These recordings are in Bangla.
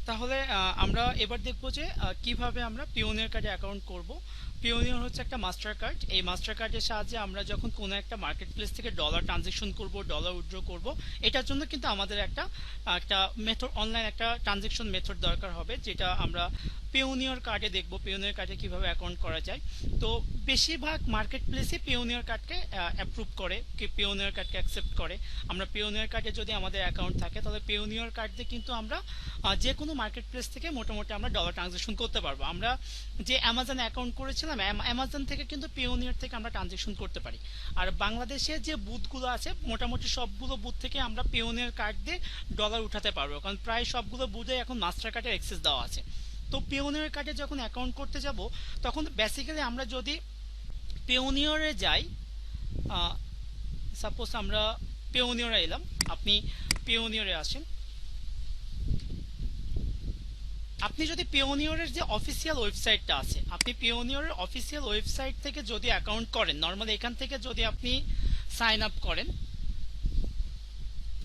তাহলে আমরা এবার দেখব যে কিভাবে আমরা পিওনিয়ার কার্ডে অ্যাকাউন্ট করব। পিওনিয়ার হচ্ছে একটা মাস্টার কার্ড। এই মাস্টার কার্ডের সাহায্যে আমরা যখন কোনো একটা মার্কেট প্লেস থেকে ডলার ট্রানজেকশন করব, ডলার উইথড্র করব, এটার জন্য কিন্তু আমাদের একটা একটা মেথড, অনলাইন একটা ট্রানজেকশন মেথড দরকার হবে, যেটা আমরা পিওনিয়ার কার্ডে দেখব পিওনিয়ার কার্ডে কিভাবে অ্যাকাউন্ট করা যায়। তো বেশিরভাগ মার্কেট প্লেসে পিওনিয়ার কার্ডকে অ্যাপ্রুভ করে, কি পিওনিয়ার কার্ডকে অ্যাকসেপ্ট করে। আমরা পিওনিয়ার কার্ডে যদি আমাদের অ্যাকাউন্ট থাকে তাহলে পিওনিয়ার কার্ড দিয়ে কিন্তু আমরা যে কোনো মার্কেট প্লেস থেকে মোটামুটি আমরা ডলার ট্রানজেকশন করতে পারবো। আমরা যে অ্যামাজন অ্যাকাউন্ট করেছিলাম, অ্যামাজন থেকে কিন্তু পিওনিয়ার থেকে আমরা ট্রানজেকশন করতে পারি। আর বাংলাদেশে যে বুথগুলো আছে মোটামুটি সবগুলো বুথ থেকে আমরা পিওনিয়ার কার্ড দিয়ে ডলার উঠাতে পারবো, কারণ প্রায় সবগুলো বুথে এখন মাস্টার কার্ডের অ্যাক্সেস দেওয়া আছে। তো পিওনিয়ার কার্ডে যখন অ্যাকাউন্ট করতে যাব তখন বেসিক্যালি আমরা যদি পিওনিয়ারে যাই, সাপোজ আমরা পিওনিয়ারে এলাম, আপনি পিওনিয়ারে আসেন। আপনি যদি পিওনিয়রের যে অফিসিয়াল ওয়েবসাইটটা আছে, আপনি পিওনিয়রের অফিসিয়াল ওয়েবসাইট থেকে যদি অ্যাকাউন্ট করেন, নর্মালি এখান থেকে যদি আপনি সাইন আপ করেন,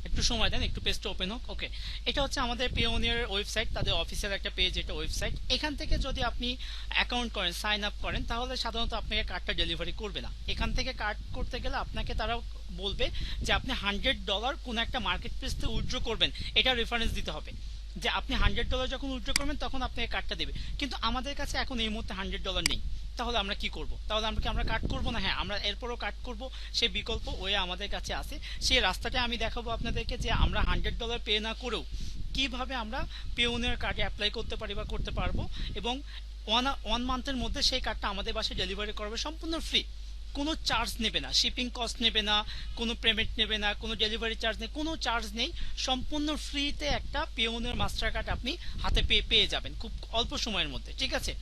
একটু সময় দেন, একটু পেজটা ওপেন হোক। ওকে, এটা হচ্ছে আমাদের পিওনিয়রের ওয়েবসাইট, তাদের অফিসিয়াল একটা পেজ, এটা ওয়েবসাইট। এখান থেকে যদি আপনি অ্যাকাউন্ট করেন, সাইন আপ করেন, তাহলে সাধারণত আপনাকে কার্ডটা ডেলিভারি করবে না। এখান থেকে কার্ড করতে গেলে আপনাকে তারা বলবে যে আপনি $100 কোন একটা মার্কেট প্লেস থেকে উইথড্র করবেন, এটা রেফারেন্স দিতে হবে যে আপনি $100 যখন উইথড্র করবেন তখন আপনাকে কার্ডটা দেবে। কিন্তু আমাদের কাছে এখন এই মুহূর্তে $100 নেই, তাহলে আমরা কি করব? তাহলে আমরা কাট করব না? হ্যাঁ, আমরা এরপরও কাট করব, সেই বিকল্প ওয়ে আমাদের কাছে আছে। সেই রাস্তাটা আমি দেখাবো আপনাদেরকে, যে আমরা $100 পে না করেও কিভাবে আমরা পিওনিয়ার কার্ডে অ্যাপ্লাই করতে পারি বা করতে পারবো, এবং ওয়ান মান্থের মধ্যে সেই কার্ডটা আমাদের বাসায় ডেলিভারি করবে সম্পূর্ণ ফ্রি। কোনো চার্জ নেবে না, শিপিং কস্ট নেবে না, কোনো পেমেন্ট নেবে না, কোনো ডেলিভারি চার্জ নেই, কোনো চার্জ নেই, সম্পূর্ণ ফ্রিতে একটা পিওনিয়ার মাস্টার কার্ড আপনি হাতে পেয়ে যাবেন খুব অল্প সময়ের মধ্যে। ঠিক আছে,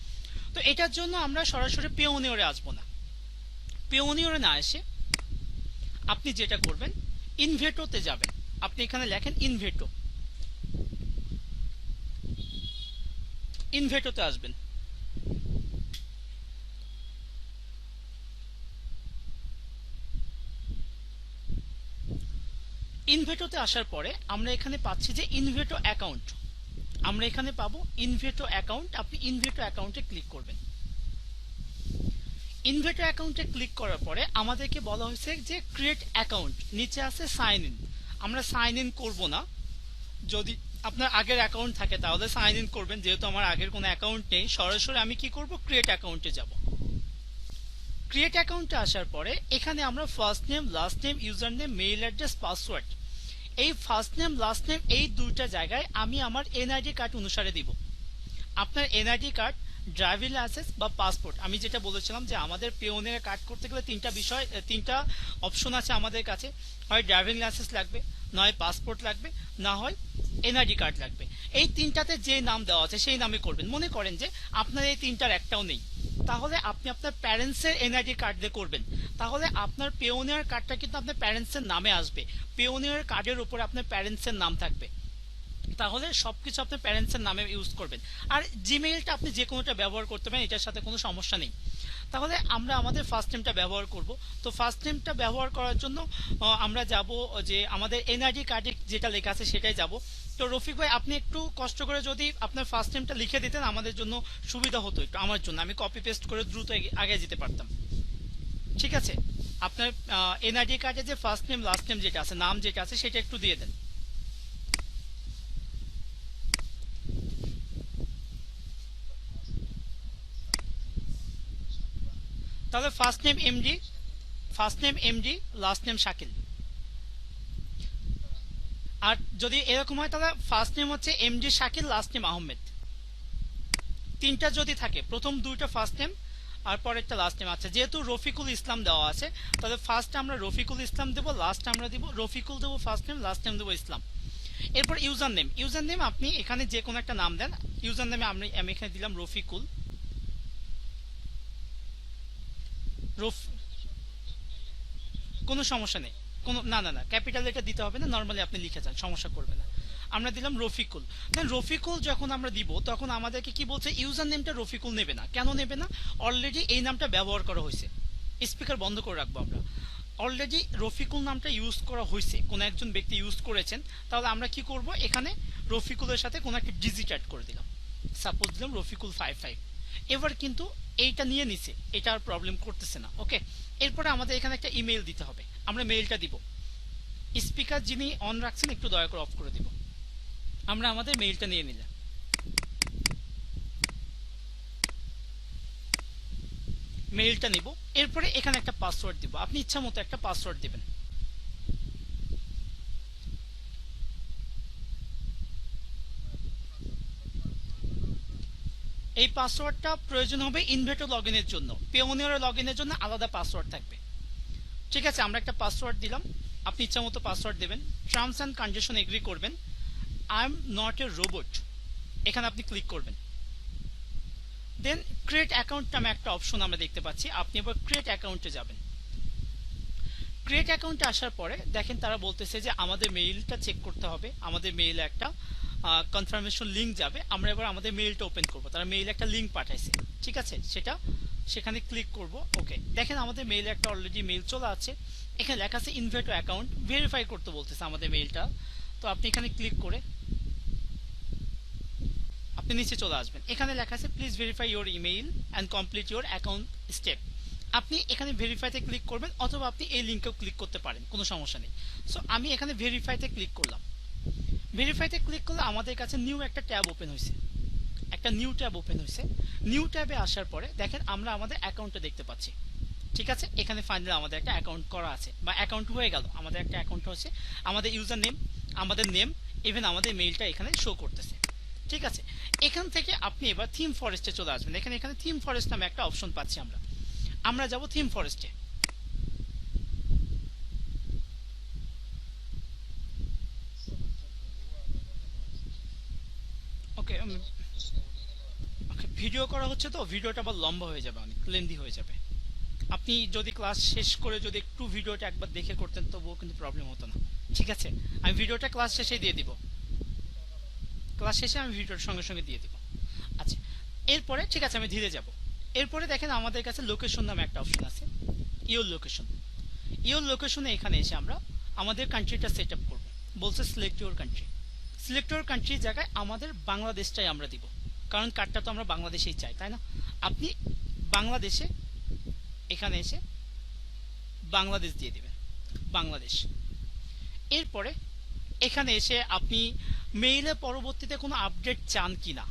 তো এটার জন্য আমরা সরাসরি পিওনিয়রে আসবো না। পিওনিয়রে না এসে আপনি যেটা করবেন, ইনভেটোতে যাবেন। আপনি এখানে লেখেন ইনভেটো, ইনভেটোতে আসবেন। ইনভেটোতে আসার পরে আমরা এখানে পাচ্ছি যে ইনভেটো অ্যাকাউন্ট, আমরা এখানে পাবো ইনভেটো অ্যাকাউন্ট। আপনি ইনভেটো অ্যাকাউন্টে ক্লিক করবেন। ইনভেটো অ্যাকাউন্টে ক্লিক করার পরে আমাদেরকে বলা হয়েছে যে ক্রিয়েট অ্যাকাউন্ট, নিচে আছে সাইন ইন। আমরা সাইন ইন করবো না, যদি আপনার আগের অ্যাকাউন্ট থাকে তাহলে সাইন ইন করবেন। যেহেতু আমার আগের কোনো অ্যাকাউন্ট নেই, সরাসরি আমি কি করব, ক্রিয়েট অ্যাকাউন্টে যাব। ক্রিয়েট অ্যাকাউন্টে আসার পরে এখানে আমরা first name, last name, user name, mail address, password, এই ফার্স্ট নেম লাস্ট নেম এই দুইটা জায়গায় আমি আমার এনআইডি কার্ড অনুসারে দিব। আপনার এনআইডি কার্ড, ড্রাইভিং লাইসেন্স বা পাসপোর্ট, আমি যেটা বলেছিলাম যে আমাদের পিওনিয়ার কার্ড করতে গেলে তিনটা অপশন আছে আমাদের কাছে, হয় ড্রাইভিং লাইসেন্স লাগবে, নয় পাসপোর্ট লাগবে, না হয় এনআইডি কার্ড লাগবে। এই তিনটাতে যে নাম দেওয়া আছে সেই নামে করবেন। মনে করেন যে আপনার এই তিনটার একটাও নেই, তাহলে আপনি আপনার প্যারেন্টসের এনআইডি কার্ড দিয়ে করবেন। তাহলে আপনার পিওনিয়ার কার্ডটা কিন্তু আপনার প্যারেন্টসের নামে আসবে, পিওনিয়ার কার্ডের উপরে আপনার প্যারেন্টসের নাম থাকবে। তাহলে সবকিছু আপনার প্যারেন্টসের নামে ইউজ করবেন। আর জিমেইলটা আপনি যে কোনোটা ব্যবহার করতে পারেন, এটার সাথে কোনো সমস্যা নেই। তাহলে আমরা আমাদের ফার্স্ট নেমটা ব্যবহার করব। তো ফার্স্ট নেমটা ব্যবহার করার জন্য আমরা যাব যে আমাদের এনআইডি কার্ডে যেটা লেখা আছে সেটাই যাব। তো রফিক ভাই, আপনি একটু কষ্ট করে যদি আপনার ফার্স্ট নেমটা লিখে দিতেন আমাদের জন্য সুবিধা হতো, একটু আমার জন্য, আমি কপি পেস্ট করে দ্রুত আগে যেতে পারতাম। ঠিক আছে, আপনার এনআইডি কার্ডে যে ফার্স্ট নেম লাস্ট নেম যেটা আছে, নাম যেটা আছে, সেটা একটু দিয়ে দেন। তাহলে first name MD, last name Shakil. আর যদি এরকম হয় তাহলে ফার্স্ট নেম হচ্ছে MD Shakil, last name Ahmed. তিনটা যদি থাকে, প্রথম দুইটা ফার্স্ট নেম আর পরেরটা লাস্ট নেম। আচ্ছা, যেহেতু রফিকুল ইসলাম দেওয়া আছে তাহলে ফার্স্ট আমরা রফিকুল ইসলাম দেবো, লাস্ট আমরা দিব রফিকুল দেবো, ফার্স্ট নেম, লাস্ট নেম দেবো ইসলাম। এরপর ইউজার নেম আপনি এখানে যে কোনো একটা নাম দেন। ইউজার নেমে আমি এখানে দিলাম রফিকুল। রফ কোনো সমস্যা নেই, কোনো না ক্যাপিটাল এটা দিতে হবে না, নর্মালি আপনি লিখে যান, সমস্যা করবে না। আমরা দিলাম রফিকুল। দেন রফিকুল যখন আমরা দিব তখন আমাদেরকে কি বলছে, ইউজার নেমটা রফিকুল নেবে না। কেন নেবে না? অলরেডি এই নামটা ব্যবহার করা হয়েছে। স্পিকার বন্ধ করে রাখবো আমরা। অলরেডি রফিকুল নামটা ইউজ করা হয়েছে, কোনো একজন ব্যক্তি ইউজ করেছেন, তাহলে আমরা কি করব, এখানে রফিকুলের সাথে কোনো একটা ডিজিট অ্যাড করে দিলাম, সাপোজ দিলাম রফিকুল 55। এবার কিন্তু এইটা নিয়ে নিছে, এটা আর প্রবলেম করতেছে না। ওকে, এরপরে আমাদের এখানে একটা ইমেল দিতে হবে, আমরা মেইলটা দিব। স্পিকার যিনি অন রাখছেন একটু দয়া করে অফ করে দিব। আমরা আমাদের মেইলটা নিয়ে নিলাম, মেইলটা নিব। এরপরে এখানে একটা পাসওয়ার্ড দিব, আপনি ইচ্ছা মতো একটা পাসওয়ার্ড দিবেন। এই পাসওয়ার্ডটা প্রয়োজন হবে ইনভেটো লগইনের জন্য, পেওনিয়র লগইনের জন্য আলাদা পাসওয়ার্ড থাকবে। ঠিক আছে, আমরা একটা পাসওয়ার্ড দিলাম, আপনি ইচ্ছা মতো পাসওয়ার্ড দেবেন। টার্মস অ্যান্ড কন্ডিশন এগ্রি করবেন। I am not a robot, এখানে আপনি ক্লিক করবেন। দেন ক্রিয়েট অ্যাকাউন্ট নামে একটা অপশন আমরা দেখতে পাচ্ছি, আপনি এবার ক্রিয়েট অ্যাকাউন্টে যাবেন। ক্রিয়েট অ্যাকাউন্টে আসার পরে দেখেন তারা বলতেছে যে আমাদের মেইলটা চেক করতে হবে, আমাদের মেইলে একটা কনফার্মেশন লিঙ্ক যাবে। আমরা এবার আমাদের মেইলটা ওপেন করব, তারা মেইলে একটা লিঙ্ক পাঠাইছে, ঠিক আছে, সেখানে ক্লিক করব। ওকে, দেখেন আমাদের মেইলে একটা অলরেডি মেইল চলে আছে, এখানে লেখা আছে ইনভেটো অ্যাকাউন্ট, ভেরিফাই করতে বলতেছে আমাদের মেইলটা। তো আপনি এখানে ক্লিক করে আপনি নিচে চলে আসবেন, এখানে লেখা আছে please verify your email and complete your account step. আপনি এখানে ভেরিফাইতে ক্লিক করবেন, অথবা আপনি এই লিঙ্কেও ক্লিক করতে পারেন, কোনো সমস্যা নেই। সো আমি এখানে ভেরিফাইতে ক্লিক করলাম। ভেরিফাইতে ক্লিক করলে আমাদের কাছে নিউ একটা ট্যাব ওপেন হয়েছে, একটা নিউ ট্যাব ওপেন হয়েছে। নিউ ট্যাবে আসার পরে দেখেন আমরা আমাদের অ্যাকাউন্টটা দেখতে পাচ্ছি, ঠিক আছে। এখানে ফাইনালি আমাদের একটা অ্যাকাউন্ট করা আছে, বা অ্যাকাউন্ট হয়ে গেল, আমাদের একটা অ্যাকাউন্ট হচ্ছে, আমাদের ইউজার নেম, আমাদের নেম, ইভেন আমাদের মেইলটা এখানে শো করতেছে, ঠিক আছে। এখান থেকে আপনি এবার থিম ফরেস্টে চলে আসবেন। এখানে থিম ফরেস্ট নামে একটা অপশন পাচ্ছি আমরা যাব থিম ফরেস্টে। ওকে, ওকে, ভিডিও করা হচ্ছে তো ভিডিওটা আবার লম্বা হয়ে যাবে, অনেক লেন্দি হয়ে যাবে। আপনি যদি ক্লাস শেষ করে যদি একটু ভিডিওটা একবার দেখে করতেন তবুও কিন্তু প্রবলেম হতো না, ঠিক আছে। আমি ভিডিওটা ক্লাস শেষে দিয়ে দিব, ক্লাস শেষে আমি ভিডিওর সঙ্গে সঙ্গে দিয়ে দিব। আচ্ছা, এরপরে ঠিক আছে আমি ধীরে যাব। এরপরে দেখেন আমাদের কাছে লোকেশন নামে একটা অপশন আছে, ইওর লোকেশন। ইওর লোকেশনে এখানে এসে আমরা আমাদের কান্ট্রিটা সেট আপ করবো, বলছে select your country. Select your কান্ট্রির জায়গায় আমাদের বাংলাদেশটাই আমরা দিব, কারণ কার্ডটা তো আমরা বাংলাদেশেই চাই, তাই না। আপনি বাংলাদেশে এখানে এসে বাংলাদেশ দিয়ে দিবেন, বাংলাদেশ। এরপরে এখানে এসে আপনি মেইলে পরবর্তীতে কোনো আপডেট চান কিনা,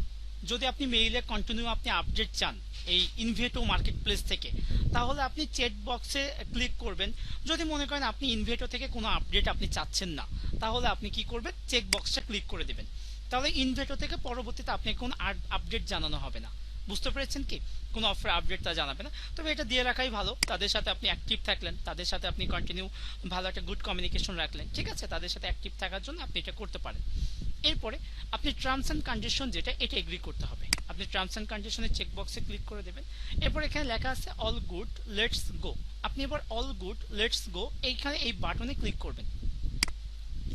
যদি আপনি মেইলে কন্টিনিউ আপনি আপডেট চান এই ইনভেটো মার্কেট প্লেস থেকে, তাহলে আপনি চেক বক্সে ক্লিক করবেন। যদি মনে করেন আপনি ইনভেটো থেকে কোনো আপডেট আপনি চাচ্ছেন না, তাহলে আপনি কি করবেন, চেক বক্সটা ক্লিক করে দেবেন। তাহলে ইনভেটো থেকে পরবর্তীতে আপনি কোনো আপডেট জানানো হবে না, বুঝতে পেরেছেন কি, কোনো অফার আপডেট তা জানাবে না। তবে এটা দিয়ে রাখাই ভালো, তাদের সাথে আপনি অ্যাক্টিভ থাকলেন, তাদের সাথে আপনি কন্টিনিউ ভালো একটা গুড কমিউনিকেশন রাখলেন, ঠিক আছে, তাদের সাথে অ্যাক্টিভ থাকার জন্য আপনি এটা করতে পারেন। এরপরে আপনি টার্মস অ্যান্ড কন্ডিশন যেটা, এটা এগ্রি করতে হবে, আপনি টার্মস অ্যান্ড কন্ডিশনের চেক বক্সে ক্লিক করে দেবেন। এরপর এখানে লেখা আছে অল গুড লেটস গো, আপনি এবার অল গুড লেটস গো এইখানে এই বাটনে ক্লিক করবেন।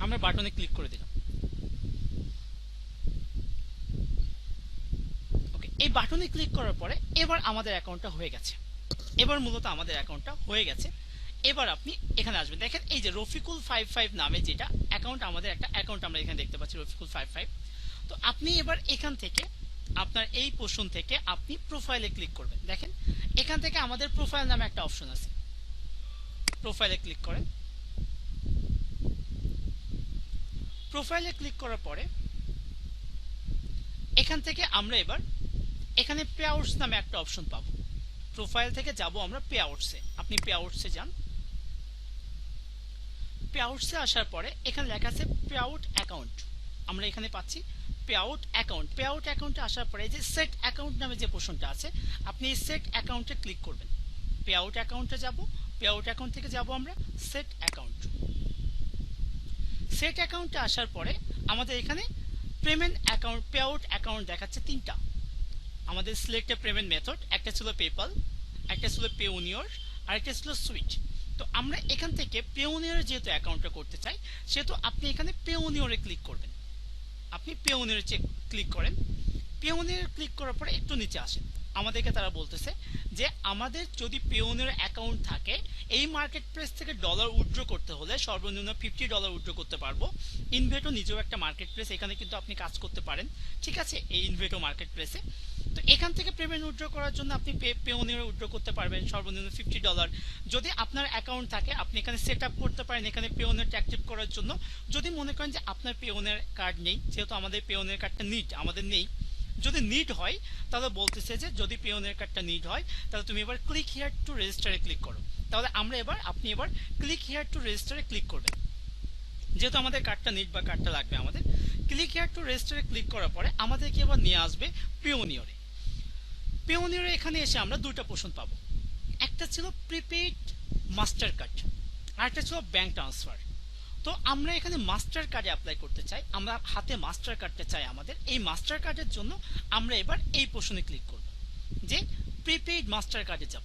আমরা বাটনে ক্লিক করে দিলাম। ওকে, এই বাটনে ক্লিক করার পরে এবার আমাদের অ্যাকাউন্টটা হয়ে গেছে, এবার মূলত আমাদের অ্যাকাউন্টটা হয়ে গেছে। এবার আপনি এখানে আসবেন, দেখেন এই যে রফিকুল 55 নামে যেটা অ্যাকাউন্ট, আমাদের একটা অ্যাকাউন্ট আমরা এখানে দেখতে পাচ্ছি রফিকুল 55। তো আপনি এবার এখান থেকে আপনার এই পোর্শন থেকে আপনি প্রোফাইলে ক্লিক করবেন। দেখেন এখান থেকে আমাদের প্রোফাইল নামে একটা অপশন আছে, প্রোফাইলে ক্লিক করেন। প্রোফাইলে ক্লিক করার পরে এখান থেকে আমরা এবার এখানে পে আউটস নামে একটা অপশন পাবো। প্রোফাইল থেকে যাব আমরা পে আউটসে, আপনি পে আউটসে যান। পে আউটসে আসার পরে এখানে লেখা আছে পে আউট অ্যাকাউন্ট, আমরা এখানে পাচ্ছি pay out account. Pay out অ্যাকাউন্টে আসার পরে যে সেট অ্যাকাউন্ট নামে যে পোর্শনটা আছে, আপনি এই সেট অ্যাকাউন্টে ক্লিক করবেন। পে আউট অ্যাকাউন্টে যাব, পে আউট অ্যাকাউন্ট থেকে যাব আমরা সেট অ্যাকাউন্ট। সেট অ্যাকাউন্টে আসার পরে আমাদের এখানে payment account, pay out account দেখাচ্ছে তিনটা। আমাদের সিলেক্ট এ পেমেন্ট মেথড, একটা ছিল পেপাল, একটা ছিল পেওনিয়র, আর একটা ছিল সুইচ। তো আমরা এখান থেকে পেওনিয়র যেহেতু অ্যাকাউন্টটা করতে চাই, সেহেতু আপনি এখানে পেওনিয়রে ক্লিক করবেন। আপনি পেওনিয়রে ক্লিক করেন। পেওনিয়রে ক্লিক করার পরে একটু নিচে আসেন, আমাদেরকে তারা বলতেছে যে আমাদের যদি পেওনিয়ার অ্যাকাউন্ট থাকে এই মার্কেট প্লেস থেকে ডলার উইথড্র করতে হলে সর্বনিম্ন $50 উইথড্র করতে পারবো। ইনভেটো নিজেও একটা মার্কেট প্লেস, এখানে কিন্তু আপনি কাজ করতে পারেন, ঠিক আছে, এই ইনভেটো মার্কেট প্লেসে। তো এখান থেকে পেমেন্ট উইথড্র করার জন্য আপনি পেওনিয়ার উইথড্র করতে পারবেন সর্বনিম্ন $50। যদি আপনার অ্যাকাউন্ট থাকে আপনি এখানে সেট আপ করতে পারেন এখানে পেওনিয়ারটা অ্যাক্টিভ করার জন্য। যদি মনে করেন যে আপনার পেওনিয়ার কার্ড নেই, যেহেতু আমাদের পেওনিয়ার কার্ডটা নিড আমাদের নেই, যদি নিড হয় তাহলে বলতেছে যে যদি পেওনিয়ার কার্ডটা নিড হয় তাহলে তুমি এবার ক্লিক হিয়ার টু রেজিস্টারে ক্লিক করো। তাহলে আপনি এবার ক্লিক হিয়ার টু রেজিস্টারে ক্লিক করবেন, যেহেতু আমাদের কার্ডটা নিড বা কার্ডটা লাগবে আমাদের। ক্লিক হিয়ার টু রেজিস্টারে ক্লিক করার পরে আমাদেরকে এবার নিয়ে আসবে পেওনিয়ারে। পেওনিয়ারে এখানে এসে আমরা দুইটা অপশন পাবো, একটা ছিল প্রিপেইড মাস্টার কার্ড আর একটা ছিল ব্যাংক ট্রান্সফার। তো আমরা এখানে মাস্টার কার্ডে অ্যাপ্লাই করতে চাই, আমরা হাতে মাস্টার কার্ডটা চাই আমাদের। এই মাস্টার কার্ডের জন্য আমরা এবার এই অপশনে ক্লিক করব যে প্রিপেইড মাস্টার কার্ডে যাব।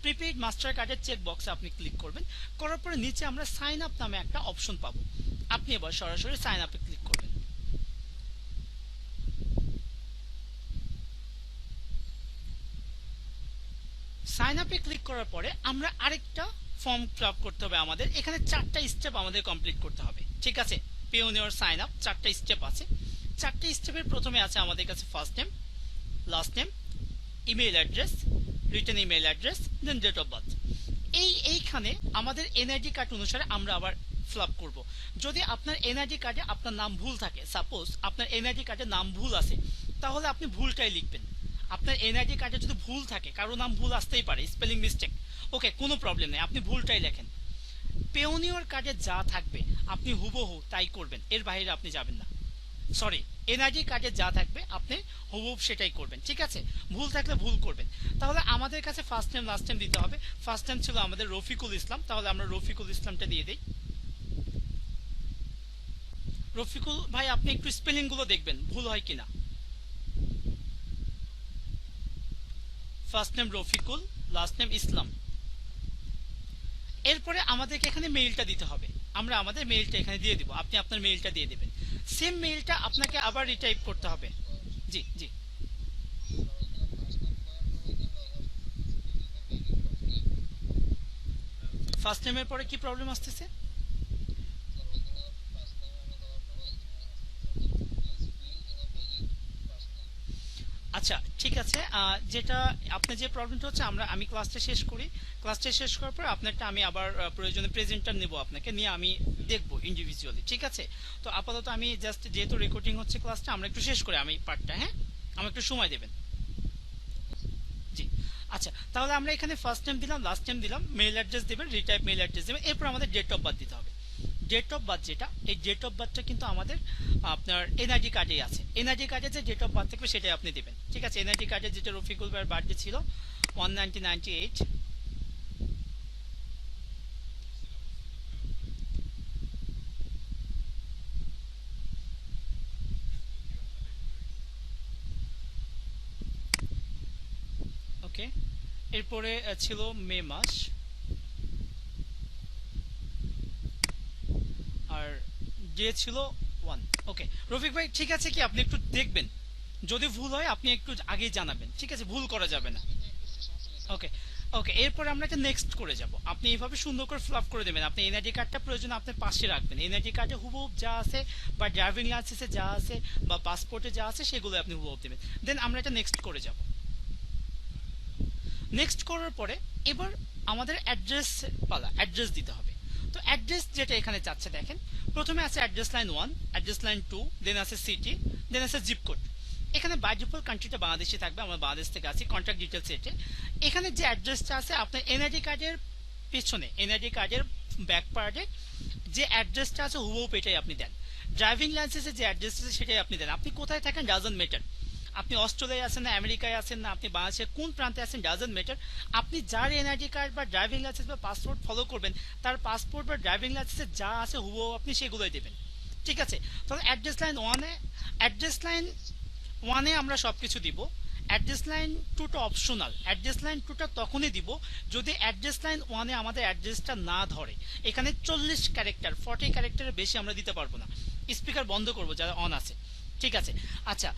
প্রিপেইড মাস্টার কার্ডের চেক বক্সে আপনি ক্লিক করবেন, করার পরে নিচে আমরা সাইন আপ নামে একটা অপশন পাবো, আপনি এবার সরাসরি সাইন আপে ক্লিক করবেন। সাইন আপে ক্লিক করার পরে আমরা আরেকটা ফর্ম ফিল আপ করতে হবে আমাদের। এখানে 4টা স্টেপ আমাদের কমপ্লিট করতে হবে, ঠিক আছে। পেওনিয়ার সাইন আপ 4টা স্টেপ আছে। 4টা স্টেপের প্রথমে আছে আমাদের কাছে first name, last name, email address, return email address, then date of birth. এইখানে আমাদের এনআইডি কার্ড অনুসারে আমরা আবার ফিল আপ করবো। যদি আপনার এনআইডি কার্ডে আপনার নাম ভুল থাকে, সাপোজ আপনার এনআইডি কার্ডে নাম ভুল আছে, তাহলে আপনি ভুলটাই লিখবেন। আপনার এনআইডি কার্ডে যদি ভুল থাকে, কারো নাম ভুল আসতেই পারে, স্পেলিং মিস্টেক, ওকে, কোনো প্রবলেম নেই, আপনি ভুলটাই লেখেন। পেওনিয়ার কার্ডে যা থাকবে আপনি হুবহু তাই করবেন, এর বাইরে আপনি যাবেন না। সরি, এনআইডি কার্ডে যা থাকবে আপনি হুবহু সেটাই করবেন, ঠিক আছে। ভুল থাকলে ভুল করবেন। তাহলে আমাদের কাছে ফার্স্ট নেম লাস্ট নেম দিতে হবে। ফার্স্ট নেম ছিল আমাদের রফিকুল ইসলাম, তাহলে আমরা রফিকুল ইসলামটা দিয়ে দিই। রফিকুল ভাই আপনি একটু স্পেলিং গুলো দেখবেন ভুল হয় কিনা। First name Rafiqul, last name Islam. এরপরে আমাদেরকে এখানে মেইলটা দিতে হবে, আমরা আমাদের মেইলটা এখানে দিয়ে দিব, আপনি আপনার মেইলটা দিয়ে দিবেন। সেম মেইলটা আপনাকে আবার রিটাইপ করতে হবে। জি জি, ফার্স্ট নেমের পরে কি প্রবলেম আসতেছে? আচ্ছা ঠিক আছে, যেটা আপনার যে প্রবলেমটা হচ্ছে আমি ক্লাসটা শেষ করি। ক্লাসটা শেষ করার পর আপনারটা আমি আবার প্রয়োজনে প্রেজেন্টার নেব, আপনাকে নিয়ে আমি দেখবো ইন্ডিভিজুয়ালি, ঠিক আছে। তো আপাতত আমি জাস্ট যেহেতু রেকর্ডিং হচ্ছে ক্লাসটা, আমরা একটু শেষ করি আমি পার্টটা, হ্যাঁ, আমার একটু সময় দেবেন। জি, আচ্ছা, তাহলে আমরা এখানে ফার্স্ট নেম দিলাম, লাস্ট নেম দিলাম, মেইল অ্যাড্রেস দেবেন, রিটাইপ মেইল অ্যাড্রেস দেবেন। এরপর আমাদের ডেট অফ বার্থ দিতে হবে। ডেট অফ বার্থ যেটা, এই ডেট অফ বার্থটা কিন্তু আমাদের আপনার এনআইডি কার্ডেই আছে। এনআইডি কার্ডে যে ডেট অফ বার্থ থাকবে সেটাই আপনি দেবেন, ঠিক আছে। এনআইডি কার্ডে যেটা রফিকুল ভাইয়ের বার্থডে ছিল 1998, ওকে। এরপরে ছিল মে মাস, আর ডে ছিল 1। ওকে রফিক ভাই, ঠিক আছে, কি আপনি একটু দেখবেন, যদি ভুল হয় আপনি একটু আগেই জানাবেন, ঠিক আছে, ভুল করা যাবে না। ওকে ওকে, এরপরে আমরা একটা নেক্সট করে যাব। আপনি এইভাবে সুন্দর করে ফিল আপ করে দেবেন। আপনি এনআইডি কার্ডটা প্রয়োজন আপনার পাশে রাখবেন, এনআইডি কার্ডে হুবহু যা আছে বা ড্রাইভিং লাইসেন্সে যা আছে বা পাসপোর্টে যা আছে সেগুলো আপনি হুবহু দেবেন। দেন আমরা এটা নেক্সট করে যাব। নেক্সট করার পরে এবার আমাদের অ্যাড্রেস পালা, অ্যাড্রেস দিতে হবে। তো অ্যাড্রেস যেটা এখানে চাচ্ছে দেখেন, প্রথমে আছে অ্যাড্রেস লাইন 1, অ্যাড্রেস লাইন 2, দেন আছে সিটি, দেন আছে জিপ কোড। এখানে বাই ডিফল্ট কান্ট্রিটা বাংলাদেশে থাকবে, আমরা বাংলাদেশ থেকে আছি। কন্ট্যাক্ট ডিটেলস এটে এখানে যে অ্যাড্রেসটা আছে আপনার এনআইডি কার্ডের পেছনে, এনআইডি কার্ডের ব্যাক পার্টে যে অ্যাড্রেসটা আছে হুবহু এটাই আপনি দেন। ড্রাইভিং লাইসেন্সে যে অ্যাড্রেস আছে সেটাই আপনি দেন। আপনি কোথায় থাকেন ডাজন্ট ম্যাটার, আপনি অস্ট্রেলিয়ায় আছেন না আমেরিকায় আছেন না আপনি বাংলাদেশের কোন প্রান্তে আছেন ডাজন্ট ম্যাটার। আপনি যার এনআইডি কার্ড বা ড্রাইভিং লাইসেন্স বা পাসপোর্ট ফলো করবেন, তার পাসপোর্ট বা ড্রাইভিং লাইসেন্সে যা আছে হুবহু আপনি সেগুলোই দেবেন, ঠিক আছে। তাহলে অ্যাড্রেস লাইন 1-এ আমরা সবকিছু দিব। অ্যাড্রেস লাইন 2টা অপশনাল। অ্যাড্রেস লাইন 2টা তখনই দিব যদি অ্যাড্রেস লাইন 1-এ আমাদের অ্যাড্রেসটা না ধরে। এখানে 40 ক্যারেক্টার 40 ক্যারেক্টারের বেশি আমরা দিতে পারবো না, স্পিকার বন্ধ করবো যারা অন আছে, ঠিক আছে। আচ্ছা,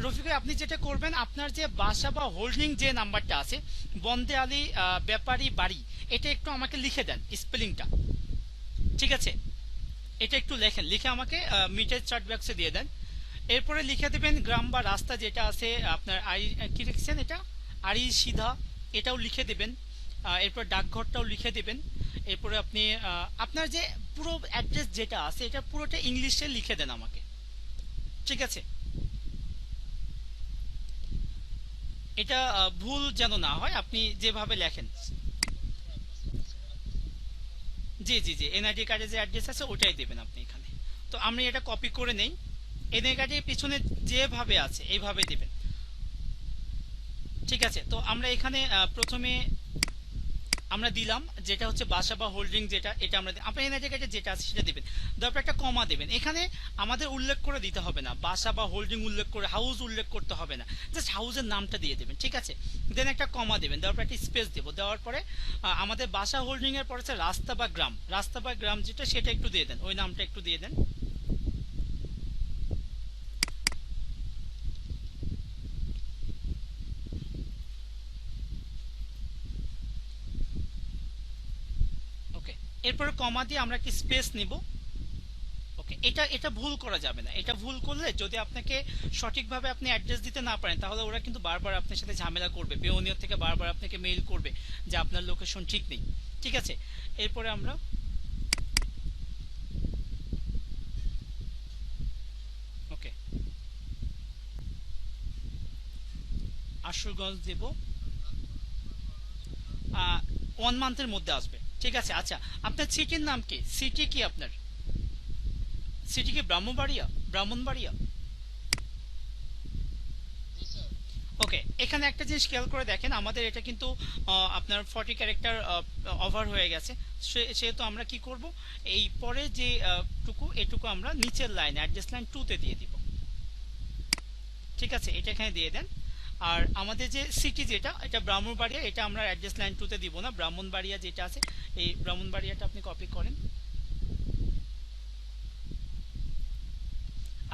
রফিক ভাই, আপনি যেটা করবেন, আপনার যে বাসা বা হোল্ডিং যে নাম্বারটা আছে, বন্দে আলী ব্যাপারী বাড়ি, এটা একটু আমাকে লিখে দেন স্পেলিংটা। ঠিক আছে, এটা একটু লেখেন, লিখে আমাকে মিটের চার্ট বক্সে দিয়ে দেন। এরপরে লিখে দেবেন গ্রাম বা রাস্তা যেটা আছে আপনার, কি লিখছেন এটা, আড়ি সিধা, এটাও লিখে দেবেন। এরপর ডাকঘরটাও লিখে দেবেন। এরপরে আপনি আপনার যে পুরো অ্যাড্রেস যেটা আছে এটা পুরোটা ইংলিশে লিখে দেন আমাকে। ঠিক আছে, এটা ভুল যেন না হয়, আপনি যেভাবে লেখেন। জি জি জি, এনআইডি কার্ডে যে অ্যাড্রেস আছে ওটাই দেবেন আপনি এখানে। তো আমি এটা কপি করে নেই, এনআইডি কার্ডের পিছনে যেভাবে আছে এইভাবে দিবেন। ঠিক আছে, তো আমরা এখানে প্রথমে আমরা দিলাম যেটা হচ্ছে বাসা বা হোল্ডিং, যেটা এটা আমরা আপনার এনআইডি কার্ডে যেটা আছে সেটা দিবেন। তারপর একটা কমা দিবেন। এখানে আমাদের উল্লেখ করে দিতে হবে না, বাসা বা হোল্ডিং উল্লেখ করে, হাউস উল্লেখ করতে হবে না, জাস্ট হাউসের নামটা দিয়ে দেবেন। ঠিক আছে, দেন একটা কমা দেবেন, তারপর একটা স্পেস দেবো, দেওয়ার পরে আমাদের বাসা হোল্ডিং এর পরে হচ্ছে রাস্তা বা গ্রাম, রাস্তা বা গ্রাম যেটা সেটা একটু দিয়ে দেন, ওই নামটা একটু দিয়ে দেন। ওকে, এরপরে কমা দিয়ে আমরা একটা স্পেস নিব। ওকে, এটা এটা ভুল করা যাবে না, এটা ভুল করলে যদি আপনাকে সঠিকভাবে আপনি অ্যাড্রেস দিতে না পারেন তাহলে ওরা কিন্তু বারবার আপনার সাথে ঝামেলা করবে, পেওনিয়র থেকে বারবার আপনাকে মেইল করবে যে আপনার লোকেশন ঠিক নেই। ঠিক আছে, এরপরে আমরা ওকে আশুগঞ্জ দেব, 1 মান্থের মধ্যে আসবে। ঠিক আছে, আচ্ছা, আপনার সিটির নাম কি, সিটি কি আপনার, সিটি কি ব্রাহ্মণবাড়িয়া, ব্রাহ্মণবাড়িয়া? ওকে, এখানে একটা জিনিস খেয়াল করে দেখেন, আমাদের এটা কিন্তু আপনার 40 ক্যারেক্টার ওভার হয়ে গেছে। সেহেতু আমরা কি করব, এই পরে যে টুকু এটুকু আমরা নিচের লাইন অ্যাড্রেস লাইন 2 তে দিয়ে দিব। ঠিক আছে, এটা এখানে দিয়ে দেন। আর আমাদের যে সিটি যেটা, এটা ব্রাহ্মণবাড়িয়া, এটা আমরা অ্যাড্রেস লাইন 2 তে দিব না, ব্রাহ্মণবাড়িয়া যেটা আছে এই ব্রাহ্মণবাড়িয়াটা আপনি কপি করেন,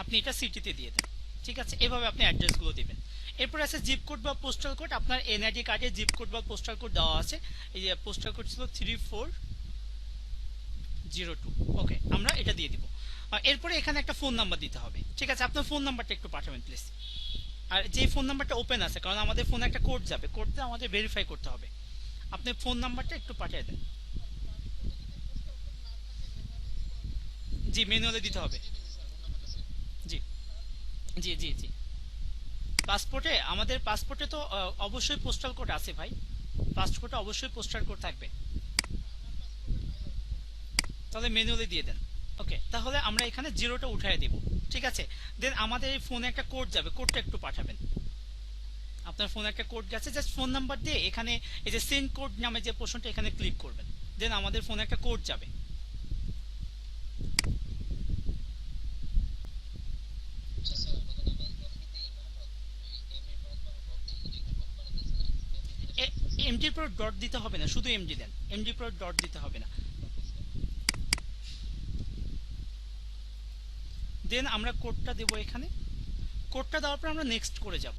আপনি এটা সিটিতে দিয়ে দেন। ঠিক আছে, এভাবে আপনি অ্যাড্রেসগুলো দিবেন। এরপর আছে জিপ কোড বা পোস্টাল কোড, আপনার এনআইডি কার্ডে জিপ কোড বা পোস্টাল কোড দেওয়া আছে। এই যে পোস্টাল কোড ছিল 3402। ওকে, আমরা এটা দিয়ে দিব। এরপরে এখানে একটা ফোন নাম্বার দিতে হবে। ঠিক আছে, আপনার ফোন নাম্বারটা একটু পাঠাবেন প্লিজ। আর যে ফোন নাম্বারটা ওপেন আছে, কারণ আমাদের ফোনে একটা কোড যাবে, কোডটা আমাদের ভেরিফাই করতে হবে। আপনি ফোন নাম্বারটা একটু পাঠিয়ে দেন। জি, ম্যানুয়ালি দিতে হবে। জি জি জি জি, পাসপোর্টে, আমাদের পাসপোর্টে তো অবশ্যই পোস্টাল কোড আছে ভাই, পাসপোর্টে অবশ্যই পোস্টাল কোড থাকবে। তাহলে ম্যানুয়ালি দিয়ে দেন। ওকে, তাহলে আমরা এখানে জিরোটা উঠাই দিব। ঠিক আছে, দেন আমাদের এই ফোনে একটা কোড যাবে, কোডটা একটু পাঠাবেন। আপনার ফোনে একটা কোড গেছে, জাস্ট ফোন নাম্বার দিয়ে এখানে এই যে সেন্ড কোড নামে যে পোর্শনটা এখানে ক্লিক করবেন, দেন আমাদের ফোনে একটা কোড যাবে। এমডির পর ডট দিতে হবে না, শুধু এমডি দেন, এমডি পর ডট দিতে হবে না। দেন আমরা কোডটা দেবো এখানে, কোডটা দেওয়ার পর আমরা নেক্সট করে যাব।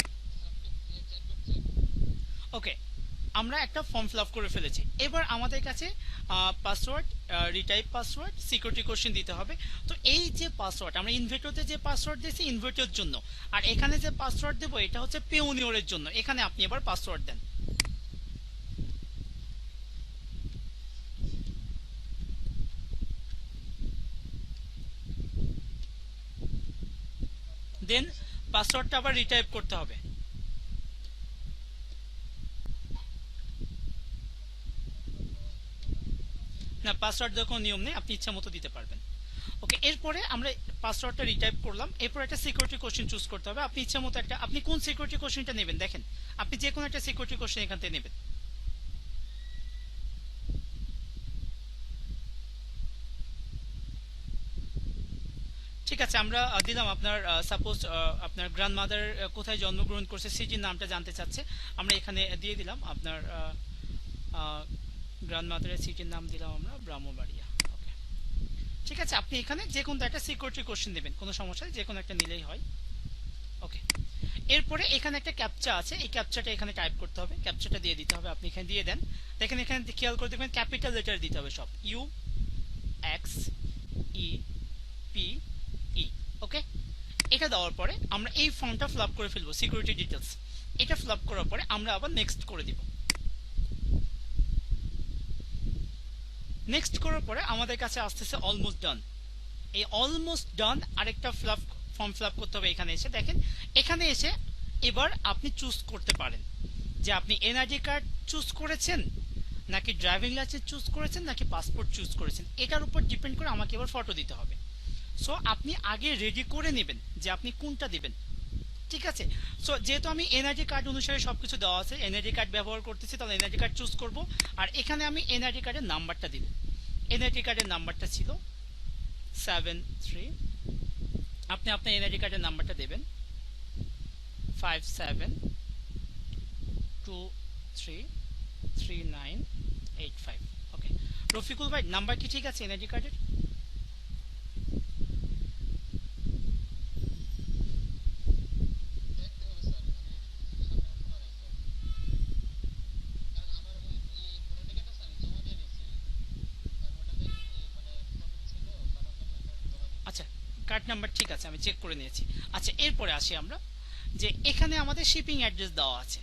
ওকে, আমরা একটা ফর্ম ফিল আপ করে ফেলেছি। এবার আমাদের কাছে password, retype password, security question দিতে হবে। তো এই যে পাসওয়ার্ড আমরা ইনভেটরতে যে পাসওয়ার্ড দিয়েছি ইনভেটরের জন্য, আর এখানে যে পাসওয়ার্ড দেবো এটা হচ্ছে পেওনিয়রের জন্য। এখানে আপনি এবার পাসওয়ার্ড দেন। দেন পাসওয়ার্ডটা আবার রিটাইপ করতে হবে। না, পাসওয়ার্ড দেওয়ার কোনো নিয়ম নেই, আপনি ইচ্ছা মতো দিতে পারবেন। ওকে, এরপরে আমরা পাসওয়ার্ডটা রিটাইপ করলাম। এরপর একটা সিকিউরিটি কোশ্চেন চুজ করতে হবে, আপনি ইচ্ছা মতো একটা, আপনি কোন সিকিউরিটি কোশ্চেনটা নেবেন দেখেন, আপনি যে কোনো একটা সিকিউরিটি কোশ্চেন এখান থেকে নেবেন। ঠিক আছে, আমরা দিলাম আপনার, সাপোজ আপনার গ্র্যান্ডমাদার কোথায় জন্মগ্রহণ করছে সিটির নামটা জানতে চাচ্ছে, আমরা এখানে দিয়ে দিলাম আপনার গ্র্যান্ডমাদারের সিটির নাম দিলাম আমরা ব্রাহ্মণবাড়িয়া। ঠিক আছে, আপনি এখানে যে কোনো একটা সিকিউরিটি কোশ্চেন দেবেন, কোনো সমস্যা নেই, যে কোনো একটা নিলেই হয়। ওকে, এরপরে এখানে একটা ক্যাপচা আছে, এই ক্যাপচাটা এখানে টাইপ করতে হবে, ক্যাপচাটা দিয়ে দিতে হবে। আপনি এখানে দিয়ে দেন, দেখেন এখানে খেয়াল করে দেখবেন ক্যাপিটাল লেটার দিতে হবে সব, U X E P E. Okay, এটা দেওয়ার পরে আমরা এই ফর্মটা ফিল আপ করে ফেলবো, সিকিউরিটি ডিটেলস। এটা ফিল আপ করার পরে আমরা আবার নেক্সট করে দিব। নেক্সট করার পরে আমাদের কাছে আসতেছে অলমোস্ট ডান। এই অলমোস্ট ডান আরেকটা ফর্ম ফিল আপ করতে হবে। এখানে এসে দেখেন, এখানে এসে এবার আপনি চুজ করতে পারেন যে আপনি এনআইডি কার্ড চুজ করেছেন নাকি ড্রাইভিং লাইসেন্স চুজ করেছেন নাকি পাসপোর্ট চুজ করেছেন। এটার উপর ডিপেন্ড করে আমাকে এবার ফটো দিতে হবে। সো আপনি আগে রেডি করে নেবেন যে আপনি কোনটা দিবেন, ঠিক আছে। সো যেহেতু আমি এনআইডি কার্ড অনুসারে সবকিছু দেওয়া আছে, এনআইডি কার্ড ব্যবহার করতেছি, তাহলে এনআইডি কার্ড চুজ করব। আর এখানে আমি এনআইডি কার্ডের নাম্বারটা দিবেন। এনআইডি কার্ডের নাম্বারটা ছিল 73, আপনি আপনার এনআইডি কার্ডের নাম্বারটা দেবেন 57233985। ওকে, রফিকুল ভাই নাম্বার কি ঠিক আছে এনআইডি কার্ডের? আচ্ছা, কার্ড নাম্বার ঠিক আছে, আমি চেক করে নিয়েছি। আচ্ছা, এরপরে আসি আমরা, যে এখানে আমাদের শিপিং অ্যাড্রেস দেওয়া আছে,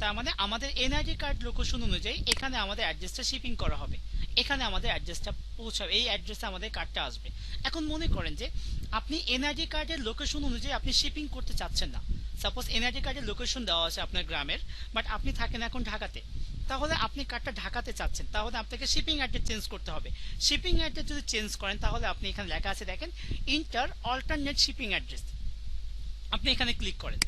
তার মানে আমাদের এনআইডি কার্ড লোকেশন অনুযায়ী এখানে আমাদের অ্যাড্রেসটা শিপিং করা হবে, এখানে আমাদের অ্যাড্রেসটা পৌঁছাবে, এই অ্যাড্রেসে আমাদের কার্ডটা আসবে। এখন মনে করেন যে আপনি এনআইডি কার্ডের লোকেশন অনুযায়ী আপনি শিপিং করতে চাচ্ছেন না। সাপোজ এনআইডি কার্ডের লোকেশন দেওয়া আছে আপনার গ্রামের, বাট আপনি থাকেন এখন ঢাকাতে, তাহলে আপনি কার্ডটা ঢাকাতে চাচ্ছেন, তাহলে আপনাকে শিপিং অ্যাড্রেস চেঞ্জ করতে হবে। শিপিং অ্যাড্রেস যদি চেঞ্জ করেন তাহলে আপনি এখানে লেখা আছে দেখেন, ইন্টার অল্টারনেট শিপিং অ্যাড্রেস, আপনি এখানে ক্লিক করেন।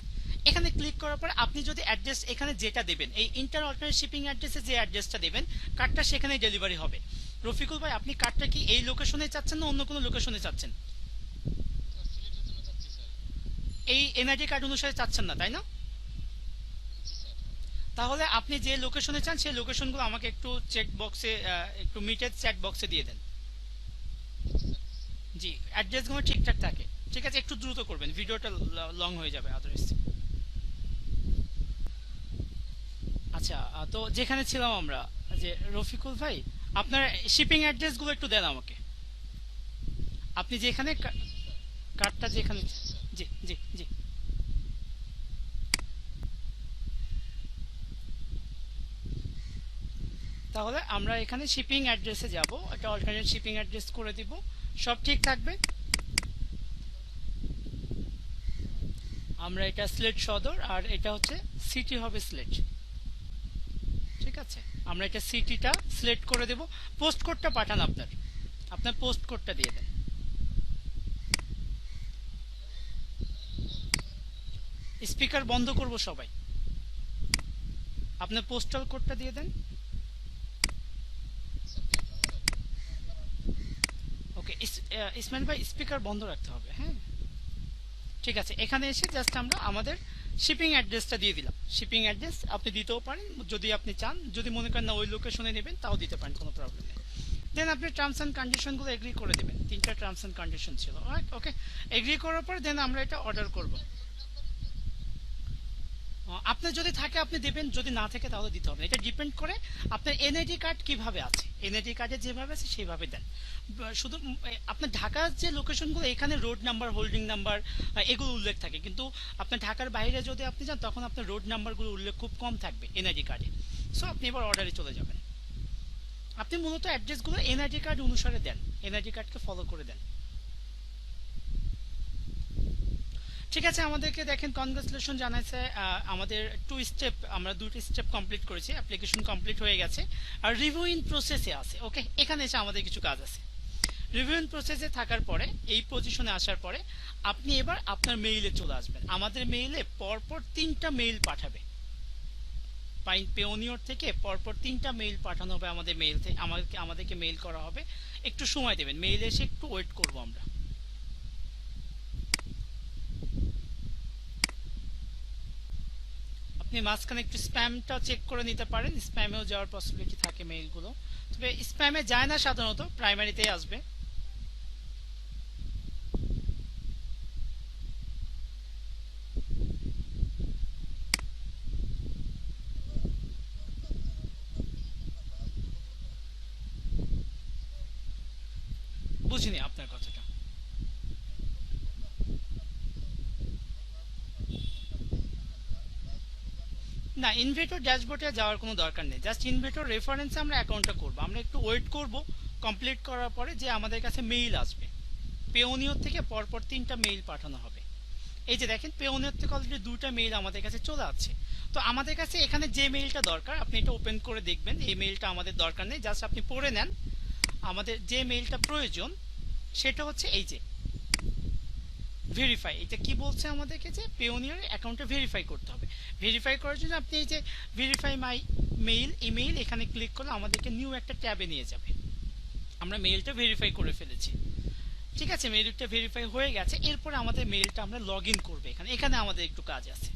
এখানে ক্লিক করার পর আপনি যদি অ্যাড্রেস এখানে যেটা দেবেন, এই ইন্টার অল্টারনেট শিপিং অ্যাড্রেসে যে অ্যাড্রেসটা দেবেন, কার্ডটা সেখানেই ডেলিভারি হবে। রফিকুল ভাই, আপনি কার্ডটা কি এই লোকেশনে চাচ্ছেন না অন্য কোনো লোকেশনে চাচ্ছেন? এই এনআইডি কার্ড অনুসারে চাচ্ছেন না, তাই না? তাহলে আপনি যে লোকেশনে চান সেই লোকেশনগুলো আমাকে একটু চেক বক্সে, একটু মিটের চ্যাট বক্সে দিয়ে দেন। জি, অ্যাড্রেসগুলো ঠিকঠাক থাকে, ঠিক আছে, একটু দ্রুত করবেন, ভিডিওটা লং হয়ে যাবে আদারওয়াইজ। আচ্ছা, তো যেখানে ছিলাম আমরা, যে রফিকুল ভাই আপনার শিপিং অ্যাড্রেসগুলো একটু দেন আমাকে, আপনি যেখানে কার্ডটা যেখানে। জি জি জি। তাহলে আমরা এখানে শিপিং অ্যাড্রেসে যাব, একটা অল্টারনেট শিপিং অ্যাড্রেস করে দিব, সব ঠিক থাকবে। আমরা এটা সিলেট সদর, আর এটা হচ্ছে সিটি হবে সিলেট, ঠিক আছে। আমরা এটা সিটিটা সিলেক্ট করে দেব। পোস্ট কোডটা পাঠান, আপনার আপনার পোস্ট কোডটা দিয়ে দেন। স্পিকার বন্ধ করব সবাই, আপনার পোস্টাল কোডটা দিয়ে দেন। ওকে, ইসমাইল ভাই স্পিকার বন্ধ রাখতে হবে, হ্যাঁ ঠিক আছে। এখানে এসে জাস্ট আমরা আমাদের শিপিং অ্যাড্রেসটা দিয়ে দিলাম। শিপিং অ্যাড্রেস আপনি দিতেও পারেন যদি আপনি চান, যদি মনে করেন না ওই লোকেশনে নেবেন তাও দিতে পারেন, কোনো প্রবলেম নেই। দেন আপনি টার্মস অ্যান্ড কন্ডিশনগুলো এগ্রি করে দেবেন, 3টা টার্মস অ্যান্ড কন্ডিশন ছিল, ওকে। এগ্রি করার পর দেন আমরা এটা অর্ডার করব। আপনার যদি থাকে আপনি দেবেন, যদি না থাকে তাহলে দিতে হবে, এটা ডিপেন্ড করে আপনার এনআইডি কার্ড কিভাবে আছে, এনআইডি কার্ডে যেভাবে আছে সেইভাবে দেন। শুধু আপনার ঢাকার যে লোকেশনগুলো, এখানে রোড নাম্বার, হোল্ডিং নাম্বার এগুলো উল্লেখ থাকে, কিন্তু আপনার ঢাকার বাইরে যদি আপনি যান তখন আপনার রোড নাম্বারগুলো উল্লেখ খুব কম থাকবে এনআইডি কার্ডে। সো আপনি এবার অর্ডারে চলে যাবেন। আপনি মূলত অ্যাড্রেসগুলো এনআইডি কার্ড অনুসারে দেন, এনআইডি কার্ডকে ফলো করে দেন, ঠিক আছে। আমাদেরকে দেখেন কনগ্রাচুলেশন জানাইছে, আমাদের 2 স্টেপ, আমরা 2টি স্টেপ কমপ্লিট করেছি, অ্যাপ্লিকেশন কমপ্লিট হয়ে গেছে, আর রিভিউ ইন প্রসেসে আছে। ওকে, এখানে এসে আমাদের কিছু কাজ আছে। রিভিউ ইন প্রসেসে থাকার পরে, এই পজিশনে আসার পরে আপনি এবার আপনার মেইলে চলে আসবেন। আমাদের মেইলে পরপর 3টা মেইল পাঠাবে, পেওনিয়র থেকে পরপর 3টা মেইল পাঠানো হবে আমাদের মেইল থেকে, আমাদেরকে মেইল করা হবে। একটু সময় দেবেন, মেইলে এসে একটু ওয়েট করবো আমরা। আপনি মাঝখানে একটু স্প্যামটা চেক করে নিতে পারেন, স্প্যামেও যাওয়ার পসিবিলিটি থাকে মেইলগুলো, তবে স্প্যামে যায় না সাধারণত, প্রাইমারিতেই আসবে। বুঝিনি আপনার কথাটা। না, ইনভেটর ড্যাশবোর্ডে যাওয়ার কোনো দরকার নেই, জাস্ট ইনভেটর রেফারেন্সে আমরা অ্যাকাউন্টটা করব। আমরা একটু ওয়েট করব কমপ্লিট করার পরে যে আমাদের কাছে মেইল আসবে। পেওনিয়র থেকে পরপর 3টা মেইল পাঠানো হবে। এই যে দেখেন পেওনিয়র থেকে অলরেডি 2টা মেইল আমাদের কাছে চলে আসছে। তো আমাদের কাছে এখানে যে মেইলটা দরকার আপনি এটা ওপেন করে দেখবেন, এই মেইলটা আমাদের দরকার নেই, জাস্ট আপনি পড়ে নেন। আমাদের যে মেইলটা প্রয়োজন সেটা হচ্ছে এই যে ভেরিফাই। এটা কি বলছে আমাদেরকে, যে পেওনিয়র অ্যাকাউন্টটা ভেরিফাই করতে হবে। ভেরিফাই করার জন্য আপনি এই যে ভেরিফাই মাই মেইল ইমেইল এখানে ক্লিক করলে আমাদেরকে নিউ একটা ট্যাবে নিয়ে যাবে। আমরা মেইলটা ভেরিফাই করে ফেলেছি, ঠিক আছে, মেইলটা ভেরিফাই হয়ে গেছে। এরপর আমাদের মেইলটা আমরা লগ ইন করবো। এখানে এখানে আমাদের একটু কাজ আছে।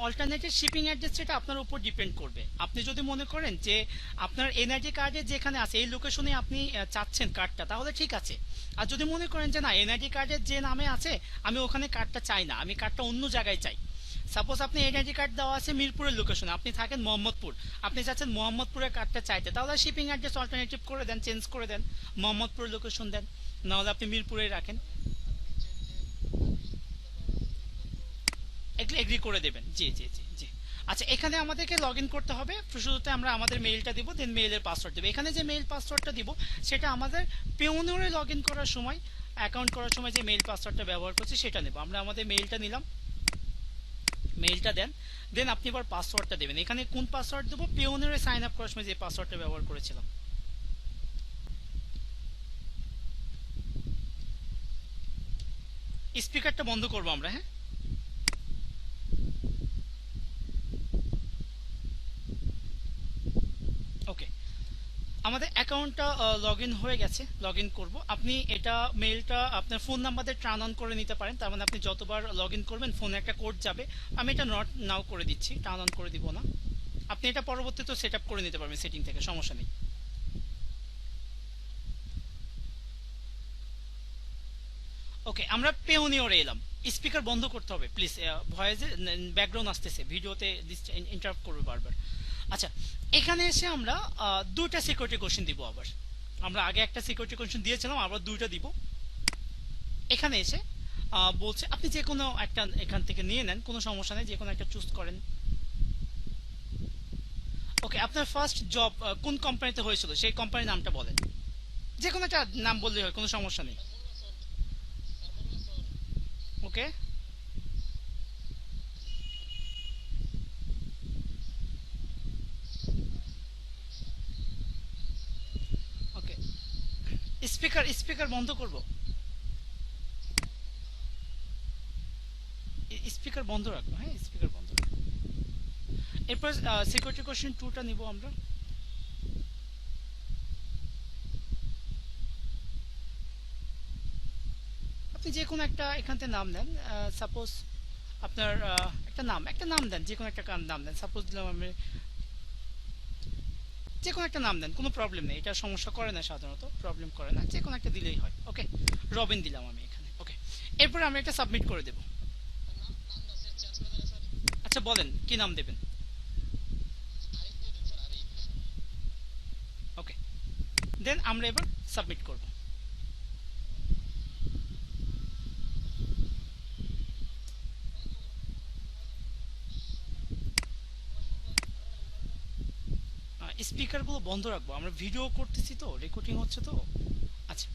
অল্টারনেটিভ শিপিং অ্যাড্রেস সেটা আপনার উপর ডিপেন্ড করবে। আপনি যদি মনে করেন যে আপনার এনআইডি কার্ডে যেখানে আছে এই লোকেশনে আপনি চাচ্ছেন কার্ডটা, তাহলে ঠিক আছে। আর যদি মনে করেন যে না, এনআইডি কার্ডের যে নামে আছে আমি ওখানে কার্ডটা চাই না, আমি কার্ডটা অন্য জায়গায় চাই। সাপোজ আপনি এনআইডি কার্ড দেওয়া আছে মিরপুরের লোকেশনে, আপনি থাকেন মোহাম্মদপুর, আপনি চাচ্ছেন মোহাম্মদপুরের কার্ডটা চাইতে, তাহলে শিপিং অ্যাড্রেস অল্টারনেটিভ করে দেন, চেঞ্জ করে দেন, মোহাম্মদপুরের লোকেশন দেন, নাহলে আপনি মিরপুরে রাখেন। এগ্রি করে দেবেন, জি জি জি জি। আচ্ছা, এখানে আমাদেরকে লগ ইন করতে হবে। শুরুতে আমরা আমাদের মেইলটা দিব, দেন মেইলের পাসওয়ার্ড দেবো। এখানে যে মেইল পাসওয়ার্ডটা দিব সেটা আমাদের পেওনিয়রে লগ ইন করার সময়, অ্যাকাউন্ট করার সময় যে মেইল পাসওয়ার্ডটা ব্যবহার করছি সেটা নেব। আমরা আমাদের মেইলটা নিলাম, মেইলটা দেন, দেন আপনি এবার পাসওয়ার্ডটা দেবেন। এখানে কোন পাসওয়ার্ড দেবো, পেওনিয়রে সাইন আপ করার সময় যে পাসওয়ার্ডটা ব্যবহার করেছিলাম। স্পিকারটা বন্ধ করবো আমরা, হ্যাঁ। ওকে, আমাদের অ্যাকাউন্টটা লগ ইন হয়ে গেছে, লগ ইন করবো। আপনি এটা মেইলটা আপনার ফোন নাম্বার দিয়ে টার্ন অন করে নিতে পারেন, তার মানে আপনি যতবার লগ ইন করবেন ফোনে একটা কোড যাবে। আমি এটা নট নাও করে দিচ্ছি, টার্ন অন করে দিব না। আপনি এটা পরবর্তীতে সেট আপ করে নিতে পারবেন সেটিং থেকে, সমস্যা নেই। ওকে, আমরা পেওনিয়রে এলাম। স্পিকার বন্ধ করতে হবে প্লিজ, ভয়েসে ব্যাকগ্রাউন্ড আসতেছে, ভিডিওতে ইন্টারাপ্ট করবে বারবার। আচ্ছা, এখানে এসে আমরা 2টা সিকিউরিটি কোশ্চেন দিব আবার। আমরা আগে একটা সিকিউরিটি কোশ্চেন দিয়েছিলাম, আবার 2টা দিব। এখানে এসে বলছে আপনি যে কোনো একটা এখান থেকে নিয়ে নেন, কোনো সমস্যা নেই, যে কোনো একটা চুজ করেন। ওকে, আপনার ফার্স্ট জব কোন কোম্পানিতে হয়েছিল সেই কোম্পানির নামটা বলেন, যে কোনো একটা নাম বললেই হয়, কোনো সমস্যা নেই। ওকে, ওকে, স্পিকার স্পিকার বন্ধ করব, স্পিকার বন্ধ রাখবো, হ্যাঁ স্পিকার বন্ধ রাখবো। এরপর সিকিউরিটি কোশ্চেন 2টা নিব আমরা। আপনি যে কোনো একটা এখান থেকে নাম দেন, সাপোজ আপনার একটা নাম দেন, যে কোনো একটা নাম দেন। সাপোজ দিলাম আমি, যে কোনো একটা নাম দেন, কোনো প্রবলেম নেই, এটা সমস্যা করে না, সাধারণত প্রবলেম করে না, যে কোনো একটা দিলেই হয়। ওকে, রবিন দিলাম আমি এখানে। ওকে, এরপর আমি একটা সাবমিট করে দেব। আচ্ছা বলেন কি নাম দেবেন। ওকে, দেন আমরা এবার সাবমিট করব। স্পিকারগুলো বন্ধ রাখবো, আমরা ভিডিও করতেছি তো, রেকর্ডিং হচ্ছে তো। আচ্ছা,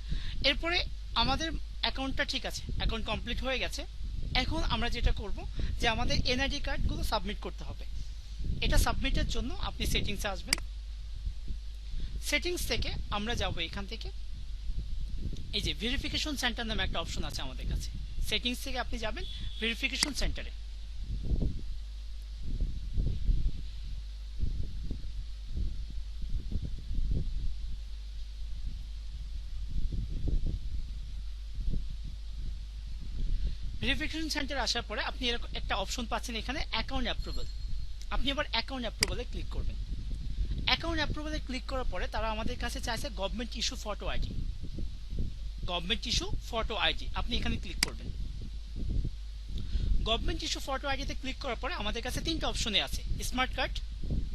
এরপরে আমাদের অ্যাকাউন্টটা ঠিক আছে, অ্যাকাউন্ট কমপ্লিট হয়ে গেছে। এখন আমরা যেটা করব যে আমাদের এনআইডি কার্ডগুলো সাবমিট করতে হবে। এটা সাবমিটের জন্য আপনি সেটিংসে আসবেন। সেটিংস থেকে আমরা যাব এখান থেকে, এই যে ভেরিফিকেশন সেন্টার নামে একটা অপশন আছে আমাদের কাছে। সেটিংস থেকে আপনি যাবেন ভেরিফিকেশন সেন্টারে। ভেরিফিকেশন সেন্টার আসার পরে আপনি এরকম একটা অপশন পাচ্ছেন এখানে, অ্যাকাউন্ট অ্যাপ্রুভাল। আপনি এবার অ্যাকাউন্ট অ্যাপ্রুভালে ক্লিক করবেন। অ্যাকাউন্ট অ্যাপ্রুভালে ক্লিক করার পরে তারা আমাদের কাছে চাইছে government issue photo ID. Government issue photo ID আপনি এখানে ক্লিক করবেন। গভর্নমেন্ট ইস্যু ফটো আইডিতে ক্লিক করার পরে আমাদের কাছে তিনটা অপশনে আছে, smart card,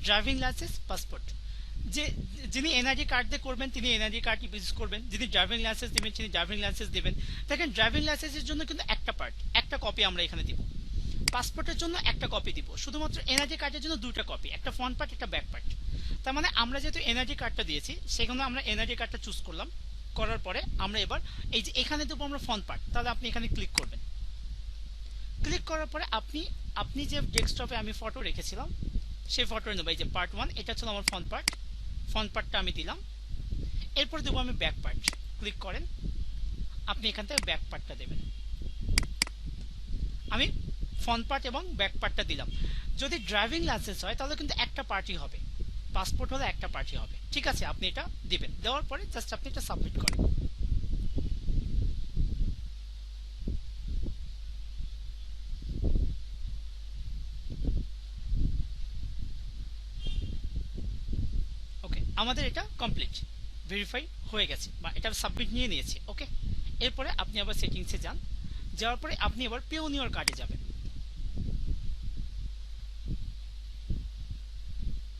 driving licence, passport. যে যিনি এনআইডি কার্ড দিয়ে করবেন তিনি এনআইডি কার্ড ইউজ করবেন, যিনি ড্রাইভিং লাইসেন্স দিবেন তিনি ড্রাইভিং লাইসেন্স দিবেন। দেখেন ড্রাইভিং লাইসেন্সের জন্য কিন্তু একটা পার্ট, একটা কপি আমরা এখানে দিব, পাসপোর্টের জন্য একটা কপি দিব, শুধুমাত্র এনআইডি কার্ডের জন্য দুইটা কপি, একটা ফ্রন্ট পার্ট একটা ব্যাক পার্ট। তার মানে আমরা যেহেতু এনআইডি কার্ডটা দিয়েছি সেখানে আমরা এনআইডি কার্ডটা চুজ করলাম, করার পরে আমরা এবার এই যে এখানে দেবো আমরা ফ্রন্ট পার্ট, তাহলে আপনি এখানে ক্লিক করবেন। ক্লিক করার পরে আপনি যে ডেস্কটপে আমি ফটো রেখেছিলাম সেই ফটো নেব, এই যে পার্ট 1 এটা ছিল আমার ফ্রন্ট পার্টটা আমি দিলাম। এরপর দেবো আমি ব্যাক পার্ট, ক্লিক করেন, আপনি এখান থেকে ব্যাক পার্টটা দেবেন। আমি ফ্রন্ট পার্ট এবং ব্যাক পার্টটা দিলাম। যদি ড্রাইভিং লাইসেন্স হয় তাহলে কিন্তু একটা পার্টই হবে, পাসপোর্ট হলে একটা পার্টই হবে। ঠিক আছে, আপনি এটা দিবেন, দেওয়ার পরে জাস্ট আপনি এটা সাবমিট করেন। ওকে, আমাদের এটা কমপ্লিট, ভেরিফাই হয়ে গেছে বা এটা সাবমিট নিয়ে নিয়েছে। ওকে, এরপরে আপনি আবার সেটিংসে যান, যাওয়ার পরে আপনি আবার পিওনিয়র কার্ডে যাবেন।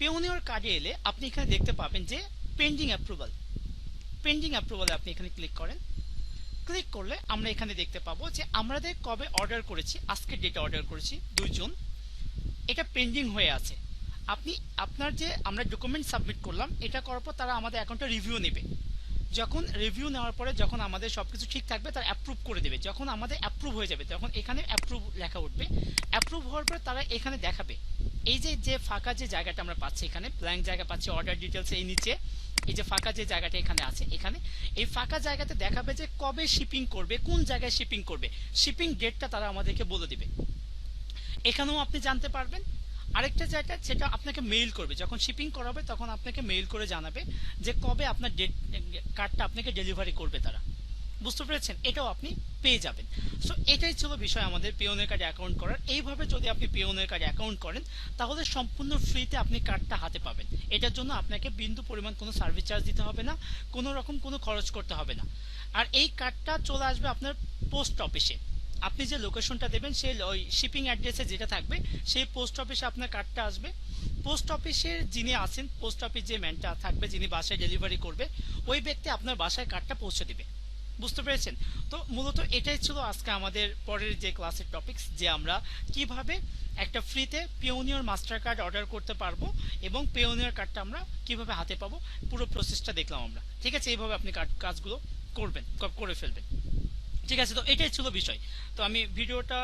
পিওনিয়র কার্ডে এলে আপনি এখানে দেখতে পাবেন যে পেন্ডিং অ্যাপ্রুভালে আপনি এখানে ক্লিক করেন। ক্লিক করলে আমরা এখানে দেখতে পাবো যে আমাদের কবে অর্ডার করেছি, আজকে ডেটে অর্ডার করেছি 2 জুন, এটা পেন্ডিং হয়ে আছে। আপনি আপনার যে আমরা ডকুমেন্ট সাবমিট করলাম এটা করার পর তারা আমাদের অ্যাকাউন্টটা রিভিউ নেবে। যখন রিভিউ নেওয়ার পরে যখন আমাদের সবকিছু ঠিক থাকবে তারা অ্যাপ্রুভ করে দেবে। যখন আমাদের অ্যাপ্রুভ হয়ে যাবে তখন এখানে অ্যাপ্রুভ লেখা উঠবে। অ্যাপ্রুভ হওয়ার পরে তারা এখানে দেখাবে এই যে ফাঁকা যে জায়গাটা আমরা পাচ্ছি, এখানে ব্ল্যাঙ্ক জায়গা পাচ্ছি অর্ডার ডিটেলস, এই নিচে এই যে ফাঁকা যে জায়গাটা এখানে আছে, এখানে এই ফাঁকা জায়গাতে দেখাবে যে কবে শিপিং করবে, কোন জায়গায় শিপিং করবে, শিপিং ডেটটা তারা আমাদেরকে বলে দিবে। এখানেও আপনি জানতে পারবেন। আরেকটা জায়গা সেটা আপনাকে মেইল করবে, যখন শিপিং করাবে তখন আপনাকে মেইল করে জানাবে যে কবে আপনার ডেট কার্ডটা আপনাকে ডেলিভারি করবে তারা। বুঝতে পেরেছেন, এটাও আপনি পেয়ে যাবেন। সো এটাই ছিল বিষয় আমাদের পিওনিয়র কার্ডে অ্যাকাউন্ট করার। এইভাবে যদি আপনি পিওনিয়র কার্ডে অ্যাকাউন্ট করেন তাহলে সম্পূর্ণ ফ্রিতে আপনি কার্ডটা হাতে পাবেন। এটার জন্য আপনাকে বিন্দু পরিমাণ কোনো সার্ভিস চার্জ দিতে হবে না, কোনো রকম কোনো খরচ করতে হবে না। আর এই কার্ডটা চলে আসবে আপনার পোস্ট অফিসে। আপনি যে লোকেশনটা দেবেন সেই ওই শিপিং অ্যাড্রেসে যেটা থাকবে সেই পোস্ট অফিসে আপনার কার্ডটা আসবে। পোস্ট অফিসের যিনি আছেন, পোস্ট অফিস যে ম্যানটা থাকবে যিনি বাসায় ডেলিভারি করবে, ওই ব্যক্তি আপনার বাসায় কার্ডটা পৌঁছে দিবে। বুঝতে পেরেছেন? তো মূলত এটাই ছিল আজকে আমাদের পরের যে ক্লাসের টপিকস, যে আমরা কিভাবে একটা ফ্রিতে পিওনিয়র মাস্টার কার্ড অর্ডার করতে পারবো এবং পিওনিয়র কার্ডটা আমরা কিভাবে হাতে পাবো, পুরো প্রসেসটা দেখলাম আমরা। ঠিক আছে, এইভাবে আপনি কাজগুলো করে ফেলবেন। ঠিক আছে, তো এটাই ছিল বিষয়। তো আমি ভিডিওটা